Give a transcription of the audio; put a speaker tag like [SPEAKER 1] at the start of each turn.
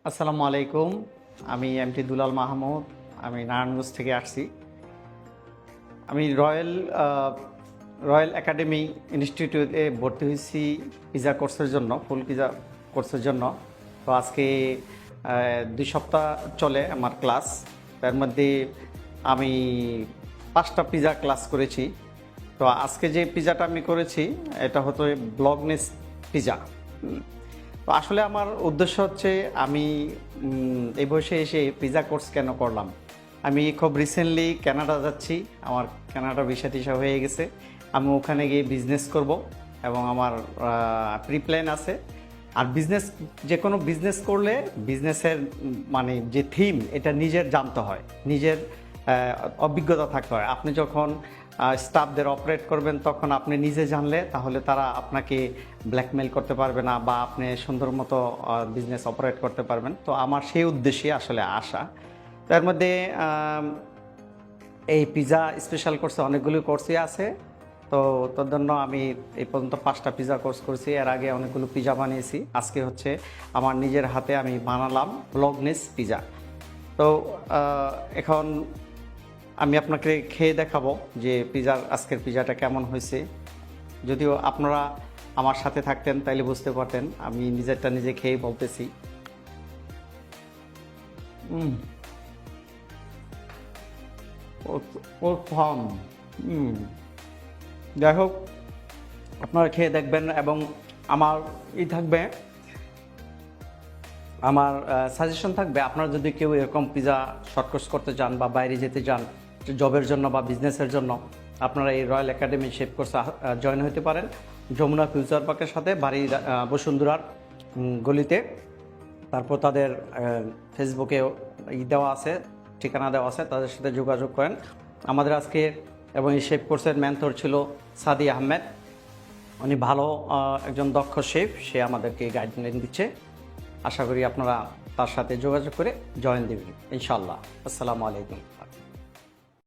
[SPEAKER 1] আসসালামু আলাইকুম। আমি এমটি দুলাল মাহমুদ। আমি নারায়ণগঞ্জ থেকে আসছি। আমি রয়্যাল একাডেমি ইনস্টিটিউটে ভর্তি হয়েছি পিজা কোর্সের জন্য, ফুল পিজা কোর্সের জন্য। তো আজকে 2 সপ্তাহ চলে আমার ক্লাস। তার মধ্যে আমি 5টা পিজা ক্লাস করেছি। তো আজকে যে পিজাটা আমি করেছি এটা হতো ব্লগনেস পিজা। তো আসলে আমার উদ্দেশ্য হচ্ছে আমি এই বয়সে এসে পিজা কোর্স কেন করলাম। আমি খুব রিসেন্টলি কানাডা যাচ্ছি, আমার কানাডা ভিসা টিসা হয়ে গেছে। আমি ওখানে গিয়ে বিজনেস করব এবং আমার প্রি প্ল্যান আছে। আর যে কোনো বিজনেস করলে বিজনেসের মানে যে থিম এটা নিজের জানতে হয়, নিজের অভিজ্ঞতা থাকতে হয়। আপনি যখন স্টাফদের অপারেট করবেন তখন আপনি নিজে জানলে তাহলে তারা আপনাকে ব্ল্যাকমেল করতে পারবে না বা আপনি সুন্দর মতো বিজনেস অপারেট করতে পারবেন। তো আমার সেই উদ্দেশ্যে আসলে আসা। তার মধ্যে এই পিজা স্পেশাল কোর্সে অনেকগুলো কোর্সই আছে। তো তার জন্য আমি এই পর্যন্ত 5টা পিজা কোর্স করেছি। এর আগে অনেকগুলো পিজা বানিয়েছি। আজকে হচ্ছে আমার নিজের হাতে আমি বানালাম ব্লগনেস পিজা। তো এখন আমি আপনাকে খেয়ে দেখাবো যে আজকের পিজাটা কেমন হয়েছে। যদিও আপনারা আমার সাথে থাকতেন তাইলে বুঝতে পারতেন, আমি নিজেরটা নিজে খেয়ে বলতেছি। যাই হোক, আপনারা খেয়ে দেখবেন এবং আমার থাকবে, আমার সাজেশন থাকবে, আপনারা যদি কেউ এরকম পিজা শর্ট কোর্স করতে চান বা বাইরে যেতে চান জবের জন্য বা বিজনেসের জন্য, আপনারা এই রয়্যাল একাডেমি শেপ কোর্সে জয়েন হতে পারেন। যমুনা ফিউচার পার্কের সাথে বাড়ি বসুন্ধরার গলিতে। তারপর তাদের ফেসবুকে দেওয়া আছে, ঠিকানা দেওয়া আছে, তাদের সাথে যোগাযোগ করেন। আমাদের আজকে এবং এই শেফ কোর্সের মেন্টর ছিল সাদি আহমেদ। উনি ভালো একজন দক্ষ শেফ, সে আমাদেরকে গাইডলাইন দিচ্ছে। আশা করি আপনারা তার সাথে যোগাযোগ করে জয়েন দেবেন ইনশাআল্লাহ। আসসালামু আলাইকুম।